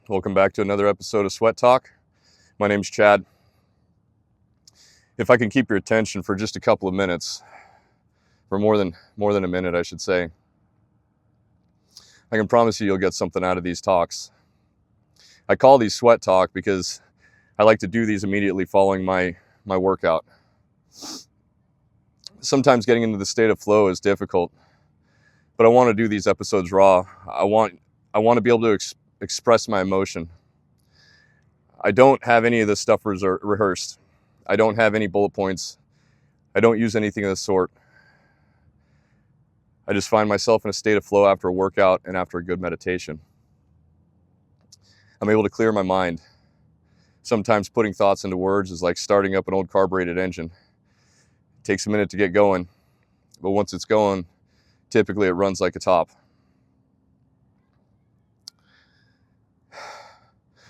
Welcome back to another episode of Sweat Talk. My name's Chad. If I can keep your attention for just a couple of minutes, for more than a minute, I should say, I can promise you'll get something out of these talks. I call these Sweat Talk because I like to do these immediately following my workout. Sometimes getting into the state of flow is difficult, but I want to do these episodes raw. I want to be able to express my emotion. I don't have any of this stuff rehearsed. I don't have any bullet points. I don't use anything of the sort. I just find myself in a state of flow after a workout and after a good meditation. I'm able to clear my mind. Sometimes putting thoughts into words is like starting up an old carbureted engine. It takes a minute to get going, but once it's going, typically it runs like a top.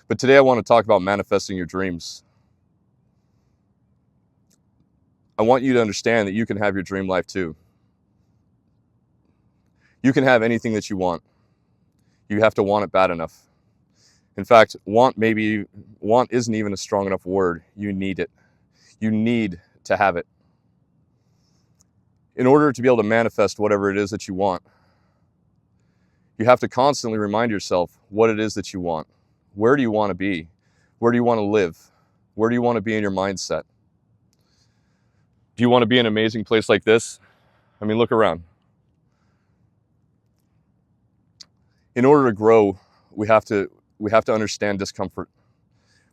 But today I want to talk about manifesting your dreams. I want you to understand that you can have your dream life too. You can have anything that you want. You have to want it bad enough. In fact, want isn't even a strong enough word. You need it. You need to have it. In order to be able to manifest whatever it is that you want, you have to constantly remind yourself what it is that you want. Where do you want to be? Where do you want to live? Where do you want to be in your mindset? Do you want to be in an amazing place like this? I mean, look around. In order to grow, we have to understand discomfort.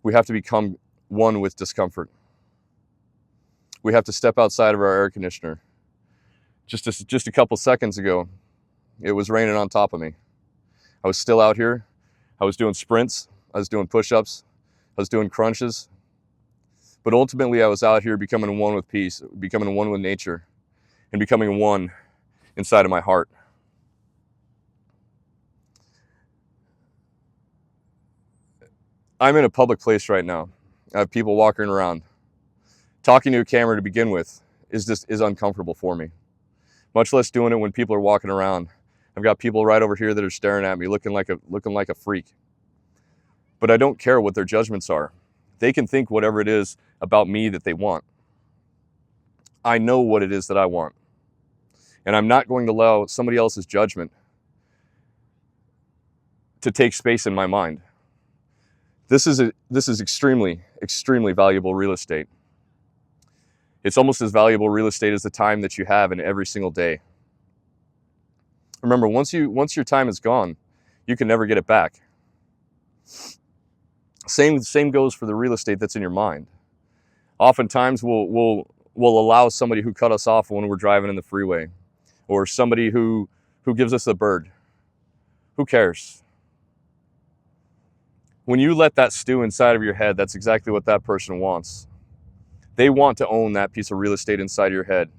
We have to become one with discomfort. We have to step outside of our air conditioner. Just a couple seconds ago, it was raining on top of me. I was still out here. I was doing sprints, I was doing push-ups, I was doing crunches. But ultimately I was out here becoming one with peace, becoming one with nature, and becoming one inside of my heart. I'm in a public place right now. I have people walking around. Talking to a camera to begin with is uncomfortable for me. Much less doing it when people are walking around. I've got people right over here that are staring at me, looking like a freak. But I don't care what their judgments are. They can think whatever it is about me that they want. I know what it is that I want. And I'm not going to allow somebody else's judgment to take space in my mind. This is extremely, extremely valuable real estate. It's almost as valuable real estate as the time that you have in every single day. Remember, once your time is gone, you can never get it back. Same goes for the real estate that's in your mind. Oftentimes we'll allow somebody who cut us off when we're driving in the freeway, or somebody who gives us a bird. Who cares? When you let that stew inside of your head, that's exactly what that person wants. They want to own that piece of real estate inside your head.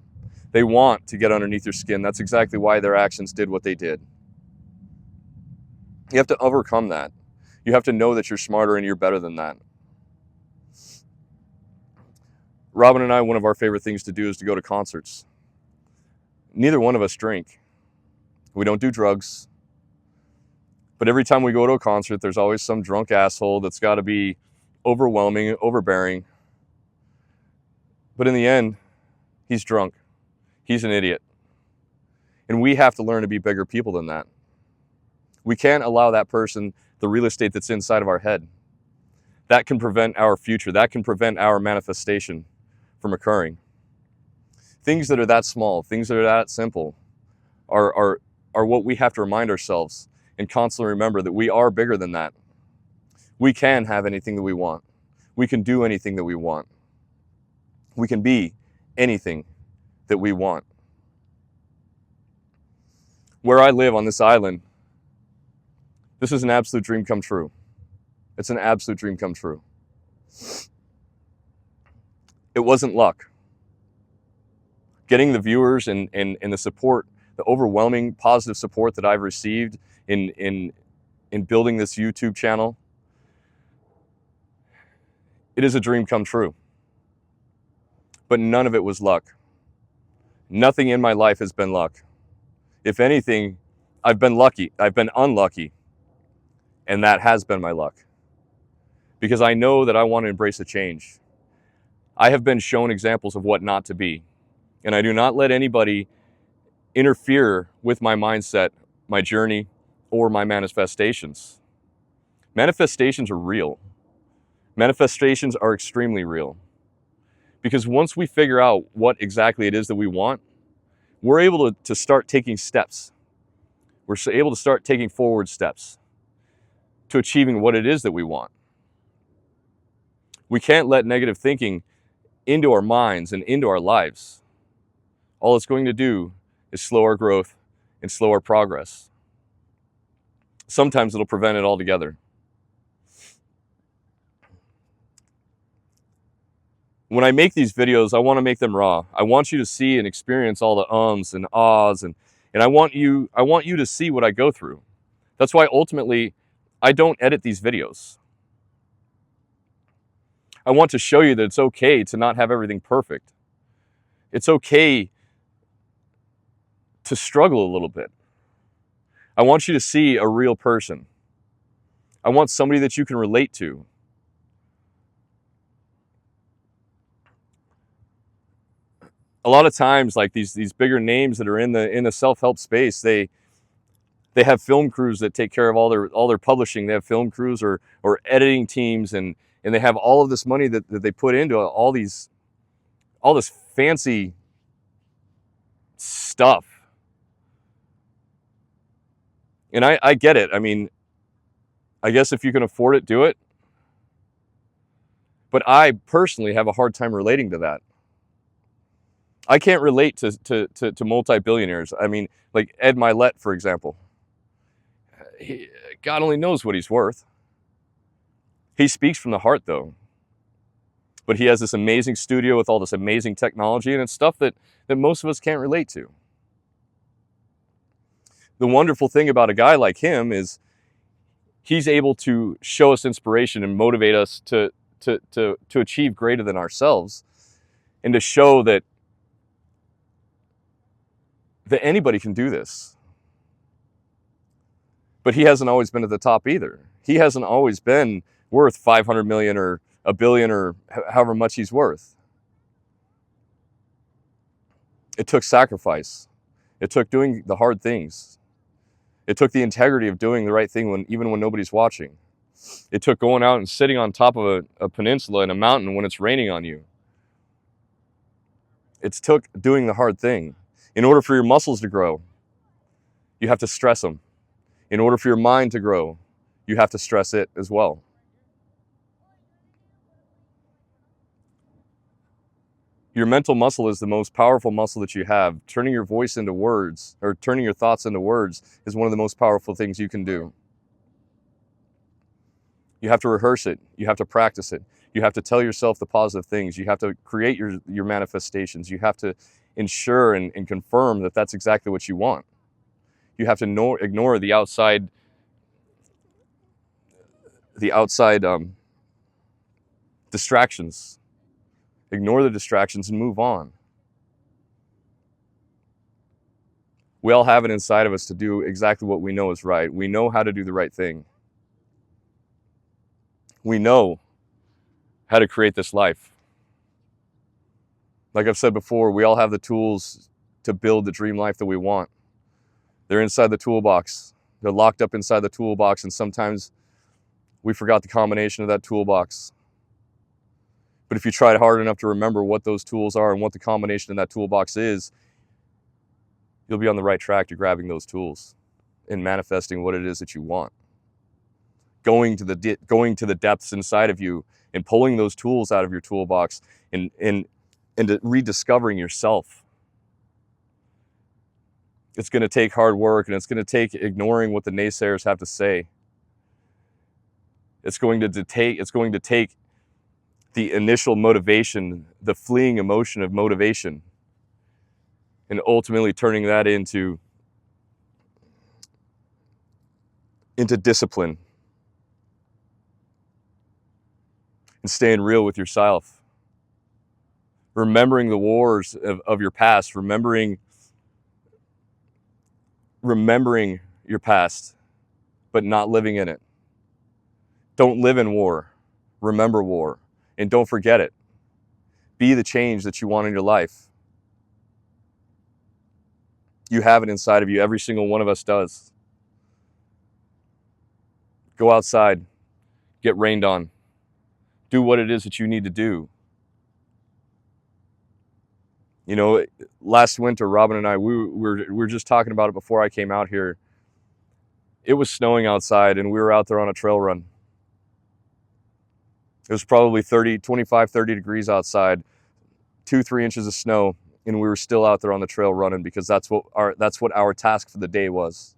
They want to get underneath your skin. That's exactly why their actions did what they did. You have to overcome that. You have to know that you're smarter and you're better than that. Robin and I, one of our favorite things to do is to go to concerts. Neither one of us drink. We don't do drugs. But every time we go to a concert, there's always some drunk asshole that's got to be overwhelming, overbearing. But in the end, he's drunk. He's an idiot. And we have to learn to be bigger people than that. We can't allow that person the real estate that's inside of our head. That can prevent our future. That can prevent our manifestation from occurring. Things that are that small, things that are that simple are what we have to remind ourselves and constantly remember that we are bigger than that. We can have anything that we want. We can do anything that we want. We can be anything that we want. Where I live on this island, this is an absolute dream come true. It's an absolute dream come true. It wasn't luck. Getting the viewers and the support, the overwhelming positive support that I've received in building this YouTube channel, it is a dream come true. But none of it was luck. Nothing in my life has been luck. If anything, I've been lucky. I've been unlucky. And that has been my luck. Because I know that I want to embrace a change. I have been shown examples of what not to be. And I do not let anybody interfere with my mindset, my journey, or my manifestations. Manifestations are real. Manifestations are extremely real. Because once we figure out what exactly it is that we want, we're able to start taking steps. We're able to start taking forward steps to achieving what it is that we want. We can't let negative thinking into our minds and into our lives. All it's going to do is slow our growth and slow our progress. Sometimes it'll prevent it altogether. When I make these videos, I want to make them raw. I want you to see and experience all the ums and ahs, and I want you to see what I go through. That's why ultimately I don't edit these videos. I want to show you that it's okay to not have everything perfect. It's okay to struggle a little bit. I want you to see a real person. I want somebody that you can relate to. A lot of times, like these bigger names that are in the self-help space, they have film crews that take care of all their publishing. They have film crews or editing teams, and they have all of this money that they put into all this fancy stuff. And I get it. I mean, I guess if you can afford it, do it. But I personally have a hard time relating to that. I can't relate to multi-billionaires. I mean, like Ed Milet, for example. God only knows what he's worth. He speaks from the heart, though. But he has this amazing studio with all this amazing technology, and it's stuff that most of us can't relate to. The wonderful thing about a guy like him is he's able to show us inspiration and motivate us to achieve greater than ourselves, and to show that anybody can do this. But he hasn't always been at the top either. He hasn't always been worth 500 million or a billion or however much he's worth. It took sacrifice. It took doing the hard things. It took the integrity of doing the right thing even when nobody's watching. It took going out and sitting on top of a peninsula in a mountain when it's raining on you. It took doing the hard thing. In order for your muscles to grow, you have to stress them. In order for your mind to grow, you have to stress it as well. Your mental muscle is the most powerful muscle that you have. Turning your voice into words, or turning your thoughts into words, is one of the most powerful things you can do. You have to rehearse it. You have to practice it. You have to tell yourself the positive things. You have to create your manifestations. You have to ensure and confirm that that's exactly what you want. You have to ignore the outside distractions. Ignore the distractions and move on. We all have it inside of us to do exactly what we know is right. We know how to do the right thing. We know how to create this life. Like I've said before, we all have the tools to build the dream life that we want. They're inside the toolbox. They're locked up inside the toolbox, and sometimes we forgot the combination of that toolbox. But if you tried hard enough to remember what those tools are and what the combination of that toolbox is, you'll be on the right track to grabbing those tools and manifesting what it is that you want. Going to the depths inside of you and pulling those tools out of your toolbox and rediscovering yourself. It's going to take hard work, and it's going to take ignoring what the naysayers have to say. It's going to take the initial motivation, the fleeing emotion of motivation, and ultimately turning that into discipline and staying real with yourself. remembering the wars of your past, remembering your past, but not living in it. Don't live in war. Remember war. And don't forget it. Be the change that you want in your life. You have it inside of you. Every single one of us does. Go outside. Get rained on. Do what it is that you need to do. You know, last winter, Robin and I, we were just talking about it before I came out here. It was snowing outside, and we were out there on a trail run. It was probably 25, 30 degrees outside, 2-3 inches of snow, and we were still out there on the trail running because that's what our task for the day was.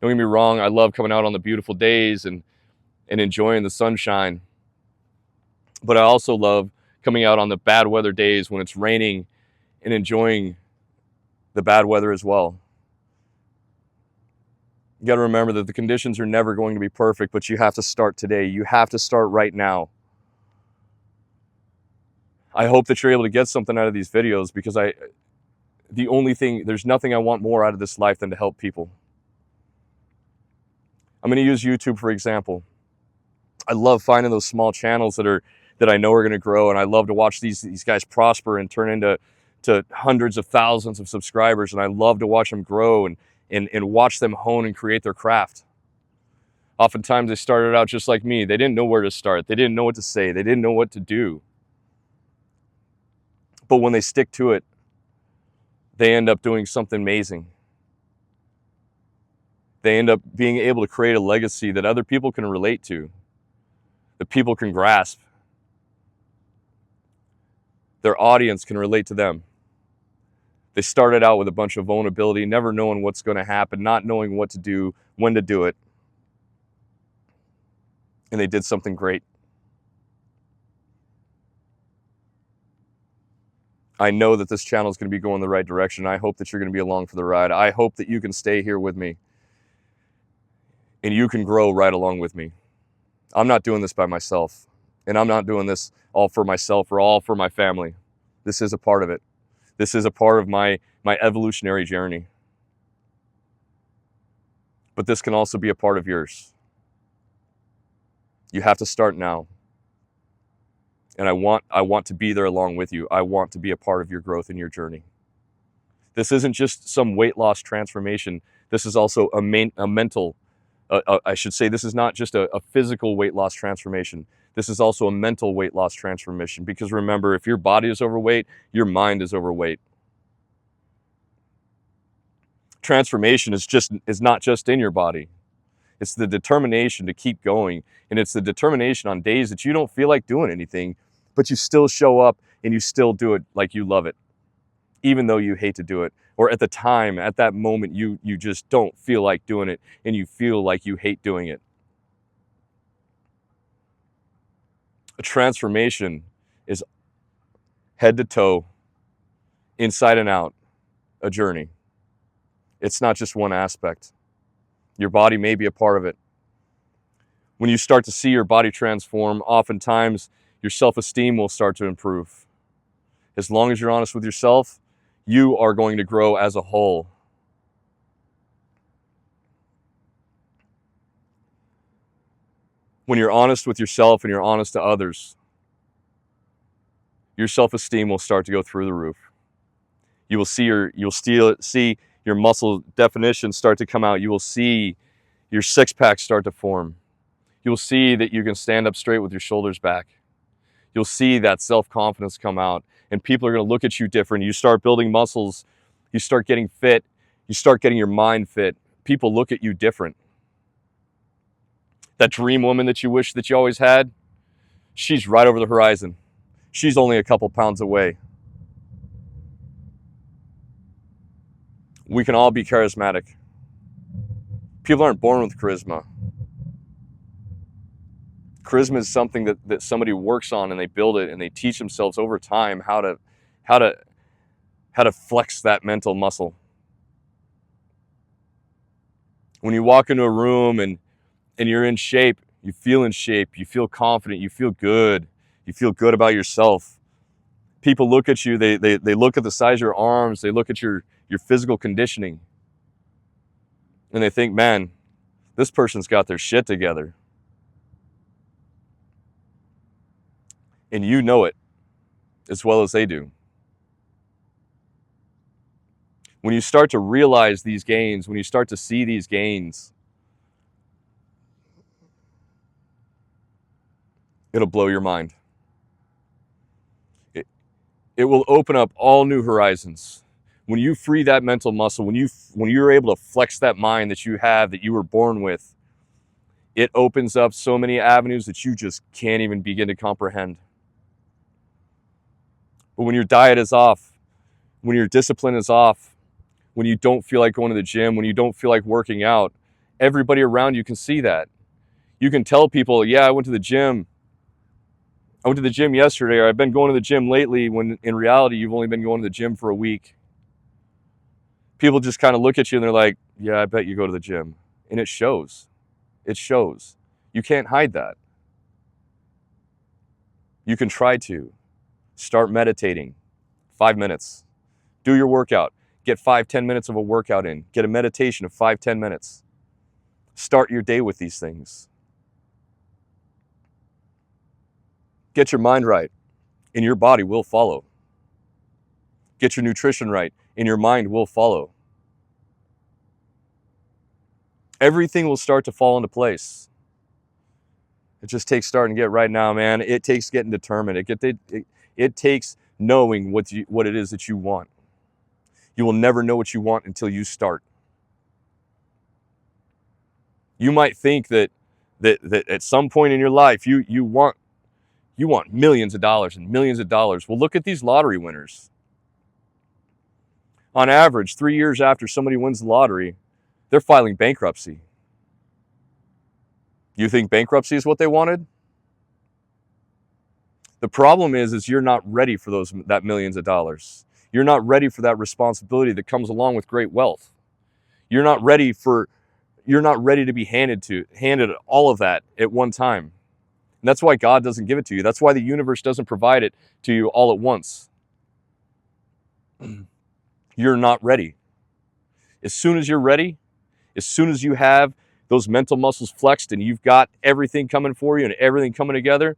Don't get me wrong, I love coming out on the beautiful days and enjoying the sunshine. But I also love coming out on the bad weather days when it's raining and enjoying the bad weather as well. You got to remember that the conditions are never going to be perfect, but you have to start today. You have to start right now. I hope that you're able to get something out of these videos because there's nothing I want more out of this life than to help people. I'm going to use YouTube for example. I love finding those small channels that I know are going to grow, and I love to watch these guys prosper and turn into hundreds of thousands of subscribers, and I love to watch them grow and watch them hone and create their craft. Oftentimes they started out just like me. They didn't know where to start. They didn't know what to say. They didn't know what to do. But when they stick to it, they end up doing something amazing. They end up being able to create a legacy that other people can relate to, that people can grasp. Their audience can relate to them. They started out with a bunch of vulnerability, never knowing what's going to happen, not knowing what to do, when to do it. And they did something great. I know that this channel is going to be going the right direction. I hope that you're going to be along for the ride. I hope that you can stay here with me and you can grow right along with me. I'm not doing this by myself, and I'm not doing this all for myself or all for my family. This is a part of it. This is a part of my evolutionary journey. But this can also be a part of yours. You have to start now. And I want to be there along with you. I want to be a part of your growth and your journey. This isn't just some weight loss transformation. This is also a mental, I should say, this is not just a physical weight loss transformation. This is also a mental weight loss transformation. Because remember, if your body is overweight, your mind is overweight. Transformation is not just in your body. It's the determination to keep going. And it's the determination on days that you don't feel like doing anything, but you still show up and you still do it like you love it, even though you hate to do it. Or at the time, at that moment, you just don't feel like doing it and you feel like you hate doing it. A transformation is head to toe, inside and out, a journey. It's not just one aspect. Your body may be a part of it. When you start to see your body transform, oftentimes your self-esteem will start to improve. As long as you're honest with yourself, you are going to grow as a whole. When you're honest with yourself and you're honest to others, your self-esteem will start to go through the roof. You will see your muscle definition start to come out. You will see your six-pack start to form. You'll see that you can stand up straight with your shoulders back. You'll see that self-confidence come out, and people are going to look at you different. You start building muscles. You start getting fit. You start getting your mind fit. People look at you different. That dream woman that you wish that you always had, she's right over the horizon. She's only a couple pounds away. We can all be charismatic. People aren't born with charisma. Charisma is something that somebody works on, and they build it, and they teach themselves over time how to flex that mental muscle. When you walk into a room and you're in shape, you feel in shape, you feel confident, you feel good about yourself. People look at you, they look at the size of your arms, they look at your physical conditioning, and they think, man, this person's got their shit together. And you know it as well as they do. When you start to realize these gains, when you start to see these gains, it'll blow your mind. It will open up all new horizons. When you free that mental muscle, when you're able to flex that mind that you have, that you were born with, it opens up so many avenues that you just can't even begin to comprehend. But when your diet is off, when your discipline is off, when you don't feel like going to the gym, when you don't feel like working out, everybody around you can see that. You can tell people, yeah, I went to the gym yesterday, or I've been going to the gym lately, when in reality, you've only been going to the gym for a week. People just kind of look at you and they're like, yeah, I bet you go to the gym. And it shows. It shows. You can't hide that. You can try to. Start meditating. 5 minutes. Do your workout. Get 5-10 minutes of a workout in. Get a meditation of 5-10 minutes. Start your day with these things. Get your mind right, and your body will follow. Get your nutrition right, and your mind will follow. Everything will start to fall into place. It just takes starting to get right now, man. It takes getting determined. It takes knowing what it is that you want. You will never know what you want until you start. You might think that at some point in your life you want millions of dollars and millions of dollars. Well, look at these lottery winners. On average, 3 years after somebody wins the lottery, they're filing bankruptcy. You think bankruptcy is what they wanted? The problem is you're not ready for that millions of dollars. You're not ready for that responsibility that comes along with great wealth. You're not ready to be handed all of that at one time. And that's why God doesn't give it to you. That's why the universe doesn't provide it to you all at once. You're not ready. As soon as you're ready, as soon as you have those mental muscles flexed and you've got everything coming for you and everything coming together,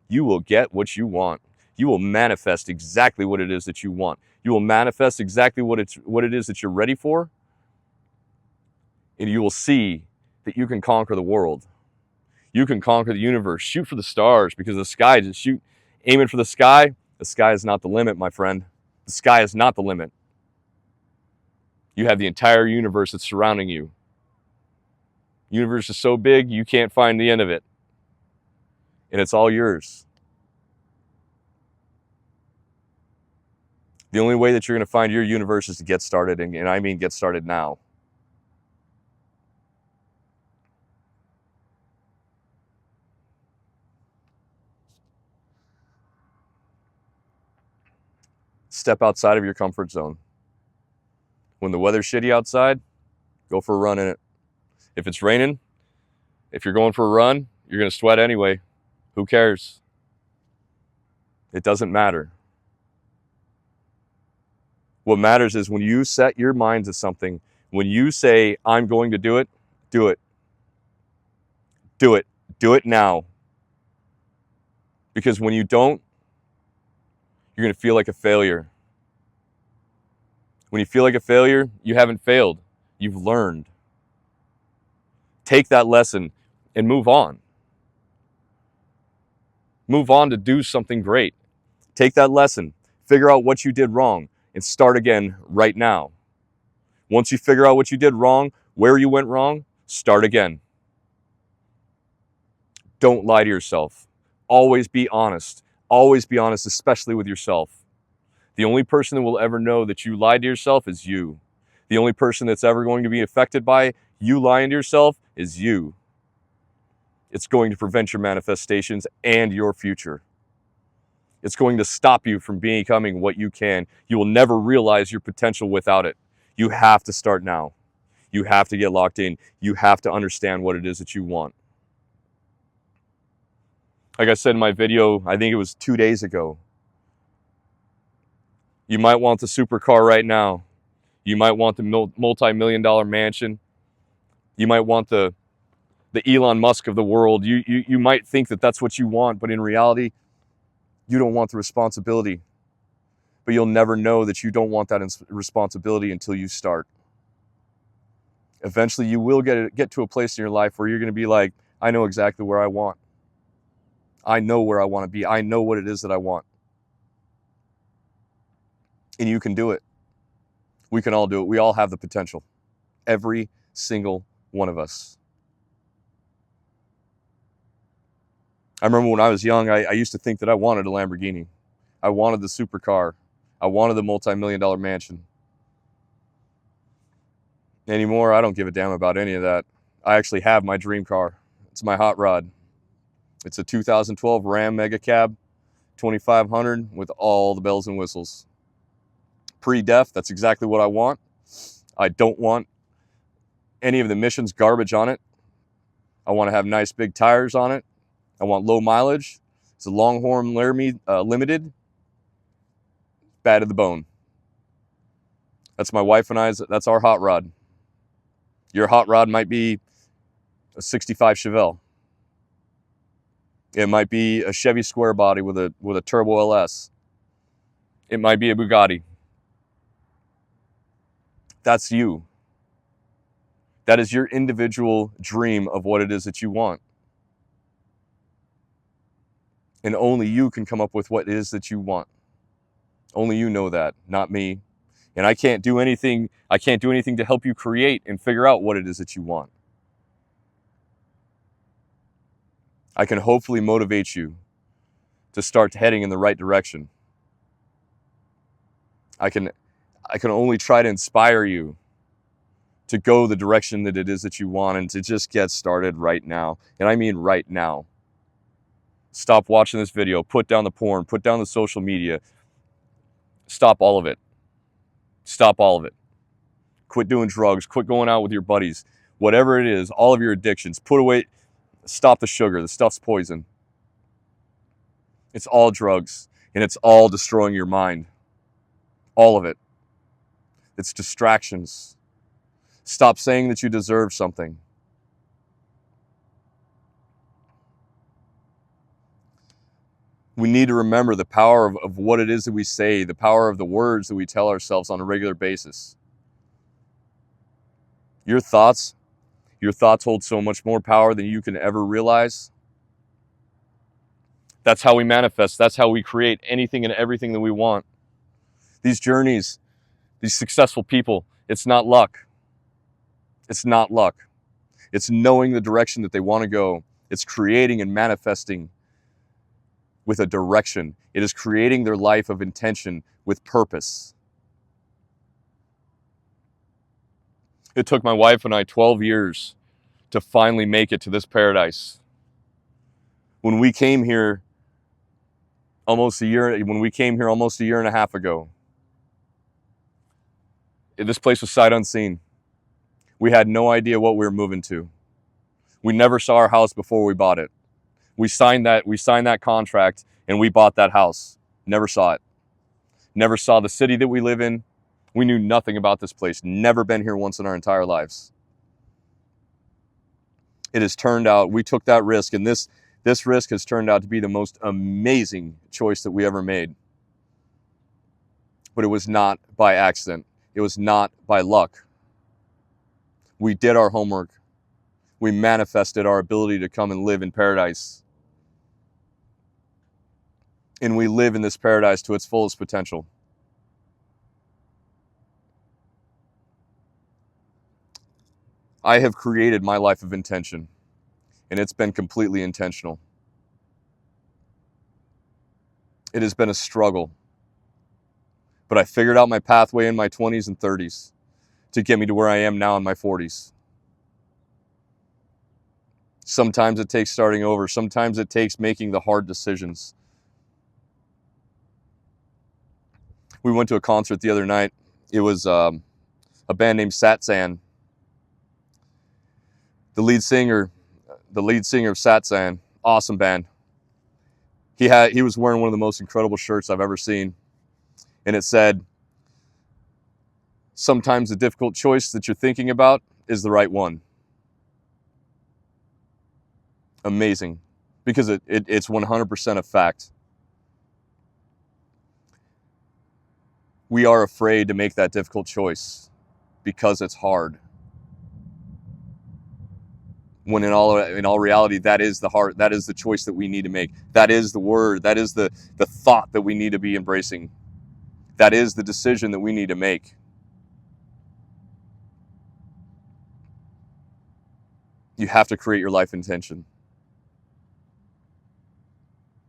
you will get what you want. You will manifest exactly what it is that you want. You will manifest exactly what it is that you're ready for. And you will see that you can conquer the world. You can conquer the universe. Shoot for the stars, because the sky, just aiming for the sky is not the limit, my friend. The sky is not the limit. You have the entire universe that's surrounding you. The universe is so big, you can't find the end of it. And it's all yours. The only way that you're going to find your universe is to get started, and I mean get started now. Step outside of your comfort zone. When the weather's shitty outside, go for a run in it. If it's raining, if you're going for a run, you're going to sweat anyway. Who cares? It doesn't matter. What matters is when you set your mind to something, when you say, I'm going to do it, do it. Do it. Do it now. Because when you don't, you're going to feel like a failure. When you feel like a failure, you haven't failed. You've learned. Take that lesson and move on. Move on to do something great. Take that lesson, figure out what you did wrong, and start again right now. Once you figure out what you did wrong, where you went wrong, start again. Don't lie to yourself. Always be honest. Always be honest, especially with yourself. The only person that will ever know that you lied to yourself is you. The only person that's ever going to be affected by you lying to yourself is you. It's going to prevent your manifestations and your future. It's going to stop you from becoming what you can. You will never realize your potential without it. You have to start now. You have to get locked in. You have to understand what it is that you want. Like I said in my video, I think it was 2 days ago, You might want the supercar right now. You might want the multi-million-dollar mansion. You might want the Elon Musk of the world. You might think that that's what you want, but in reality, you don't want the responsibility. But you'll never know that you don't want that responsibility until you start. Eventually, you will get to a place in your life where you're going to be like, I know exactly where I want. I know where I want to be. I know what it is that I want. And you can do it. We can all do it. We all have the potential. Every single one of us. I remember when I was young, I used to think that I wanted a Lamborghini. I wanted the supercar. I wanted the multi-million-dollar mansion. Anymore, I don't give a damn about any of that. I actually have my dream car. It's my hot rod. It's a 2012 Ram Mega Cab 2500 with all the bells and whistles. Pre-def, that's exactly what I want. I don't want any of the emissions garbage on it. I want to have nice big tires on it. I want low mileage. It's a Longhorn Laramie Limited. Bad to the bone. That's my wife and I's. That's our hot rod. Your hot rod might be a 65 Chevelle. It might be a Chevy Square Body with a turbo LS. It might be a Bugatti. That's you. That is your individual dream of what it is that you want. And only you can come up with what it is that you want. Only you know that, not me. And I can't do anything to help you create and figure out what it is that you want. I can hopefully motivate you to start heading in the right direction. I can only try to inspire you to go the direction that it is that you want and to just get started right now. And I mean right now. Stop watching this video, put down the porn, put down the social media. Stop all of it. Stop all of it. Quit doing drugs, quit going out with your buddies. Whatever it is, all of your addictions, put away, stop the sugar. The stuff's poison. It's all drugs, and it's all destroying your mind. All of it. It's distractions. Stop saying that you deserve something. We need to remember the power of what it is that we say, the power of the words that we tell ourselves on a regular basis. Your thoughts hold so much more power than you can ever realize. That's how we manifest. That's how we create anything and everything that we want. These journeys, these successful people, it's not luck. It's not luck. It's knowing the direction that they want to go. It's creating and manifesting with a direction. It is creating their life of intention with purpose. It took my wife and I 12 years to finally make it to this paradise. When we came here almost a year and a half ago, this place was sight unseen. We had no idea what we were moving to. We never saw our house before we bought it. We signed that contract and we bought that house. Never saw it. Never saw the city that we live in. We knew nothing about this place. Never been here once in our entire lives. It has turned out, we took that risk, and this risk has turned out to be the most amazing choice that we ever made. But it was not by accident. It was not by luck. We did our homework. We manifested our ability to come and live in paradise. And we live in this paradise to its fullest potential. I have created my life of intention, and it's been completely intentional. It has been a struggle, but I figured out my pathway in my 20s and 30s to get me to where I am now in my 40s. Sometimes it takes starting over. Sometimes it takes making the hard decisions. We went to a concert the other night. It was a band named Satsang. The lead singer of Satsang, awesome band. He was wearing one of the most incredible shirts I've ever seen. And it said, sometimes the difficult choice that you're thinking about is the right one. Amazing. Because it's 100% a fact. We are afraid to make that difficult choice because it's hard. When in all reality, that is the choice that we need to make. That is the word, that is the thought that we need to be embracing. That is the decision that we need to make. You have to create your life intention.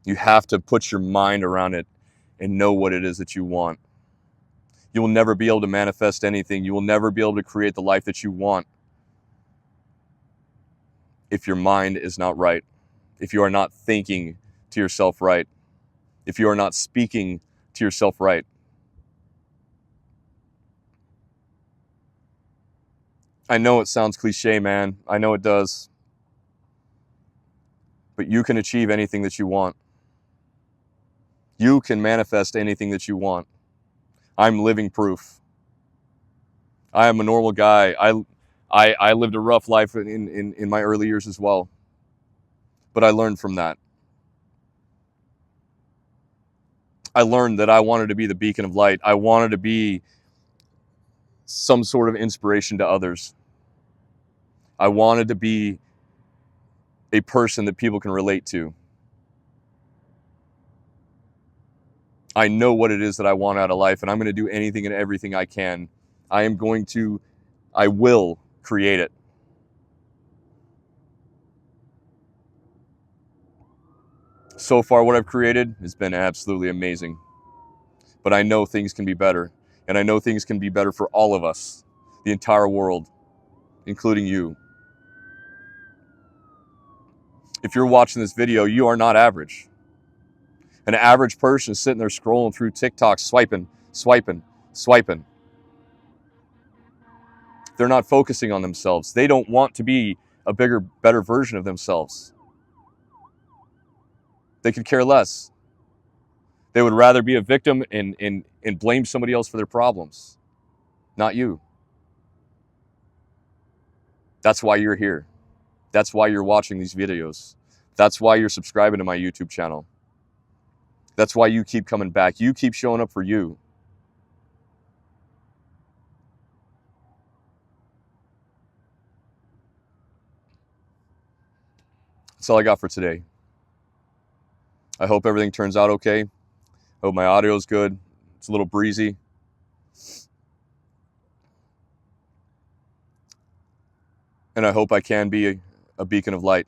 You have to put your mind around it and know what it is that you want. You will never be able to manifest anything. You will never be able to create the life that you want if your mind is not right, if you are not thinking to yourself right, if you are not speaking to yourself right. I know it sounds cliche, man. I know it does. But you can achieve anything that you want. You can manifest anything that you want. I'm living proof. I am a normal guy. I lived a rough life in my early years as well. But I learned from that. I learned that I wanted to be the beacon of light. I wanted to be some sort of inspiration to others. I wanted to be a person that people can relate to. I know what it is that I want out of life, and I'm going to do anything and everything I can. I will create it. So far, what I've created has been absolutely amazing. But I know things can be better, and I know things can be better for all of us, the entire world, including you. If you're watching this video, you are not average. An average person is sitting there scrolling through TikTok, swiping. They're not focusing on themselves. They don't want to be a bigger, better version of themselves. They could care less. They would rather be a victim and blame somebody else for their problems, not you. That's why you're here. That's why you're watching these videos. That's why you're subscribing to my YouTube channel. That's why you keep coming back. You keep showing up for you. That's all I got for today. I hope everything turns out okay. I hope my audio is good. It's a little breezy. And I hope I can be a beacon of light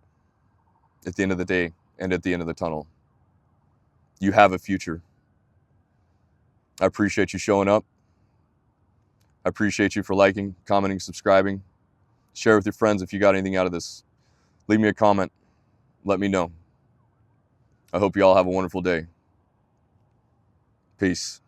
at the end of the day and at the end of the tunnel. You have a future. I appreciate you showing up. I appreciate you for liking, commenting, subscribing. Share with your friends if you got anything out of this. Leave me a comment. Let me know. I hope you all have a wonderful day. Peace.